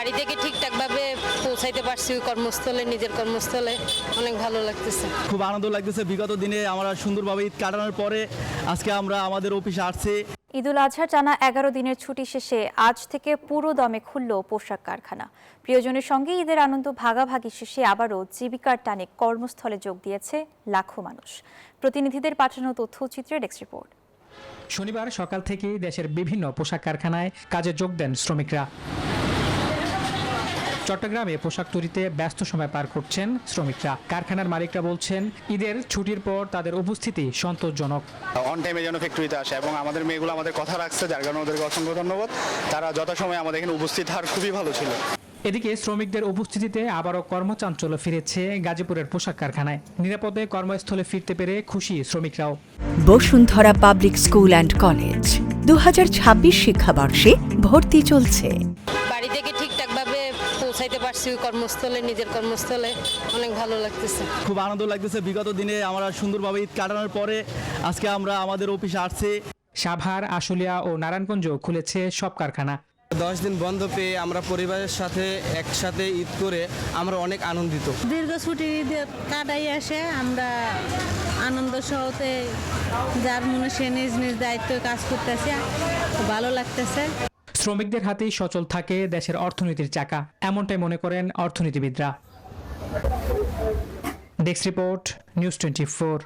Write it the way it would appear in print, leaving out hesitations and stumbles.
বাড়ি থেকে ঠিকঠাকভাবে পৌঁছাইতে পারছি কর্মস্থলে, নিজের কর্মস্থলে। অনেক ভালো লাগতেছে। খুব আনন্দ লাগতেছে। বিগত দিনে আমরা সুন্দরভাবে ঈদ কাটানোর পরে আজকে আমরা আমাদের অফিসে আসছি। ঈদুল আজহার টানা 11 দিনের ছুটি শেষে আজ থেকে পুরো দমে খুলল পোশাক কারখানা। প্রিয়জনের সঙ্গে ঈদের আনন্দ ভাগাভাগি শেষে আবারও জীবিকার টানে কর্মস্থলে যোগ দিয়েছে লাখো মানুষ। প্রতিনিধিদের পাঠানো তথ্যচিত্রে ডেস্ক রিপোর্ট। শনিবার সকাল থেকেই দেশের বিভিন্ন পোশাক কারখানায় কাজে যোগ দেন শ্রমিকরা। চট্টগ্রামে পোশাক তৈরিতে ব্যস্ত সময় পার করছেন শ্রমিকরা। কারখানার মালিকরা বলছেন, ঈদের ছুটির পর তাদের উপস্থিতি সন্তোষজনক। অন টাইমে যেন ফ্যাক্টরিতে আসে এবং আমাদের মেয়েগুলো আমাদের কথা রাখছে, যার কারণে ওদেরকে অসংখ্য ধন্যবাদ। তারা যথাসময়ে আমাদের এখানে উপস্থিত হওয়ার খুবই ভালো ছিল। এদিকে শ্রমিকদের উপস্থিতিতে আবারও কর্মচাঞ্চল্য ফিরেছে গাজীপুরের পোশাক কারখানায়। নিরাপদে কর্মস্থলে ফিরতে পেরে খুশি শ্রমিকরাও। Bashundhara public school and college 2026 শিক্ষাবর্ষে ভর্তি চলছে। বাড়ি থেকে ঠিকঠাকভাবে পৌঁছাইতে পারছি কর্মস্থলে, নিজের কর্মস্থলে। অনেক ভালো লাগতেছে। খুব আনন্দ লাগতেছে। বিগত দিনে আমরা সুন্দরভাবে ঈদ কাটানোর পরে আজকে আমরা আমাদের অফিসে আসছি। সাভার, আশুলিয়া ও নারায়ণগঞ্জ খুলেছে সব কারখানা। 10 দিন বন্ধ পেয়ে আমরা পরিবারের সাথে একসাথে ঈদ করে আমরা অনেক আনন্দিত। দীর্ঘ ছুটির ঈদ কাটাই আসে আমরা আনন্দ সহতে, যার মনে সে নিজ নিজ দায়িত্বে কাজ করতেছে, ভালো লাগতেছে। শ্রমিকদের হাতেই সচল থাকে দেশের অর্থনীতির চাকা, এমনটাই মনে করেন অর্থনীতিবিদরা। Desk report, news 24।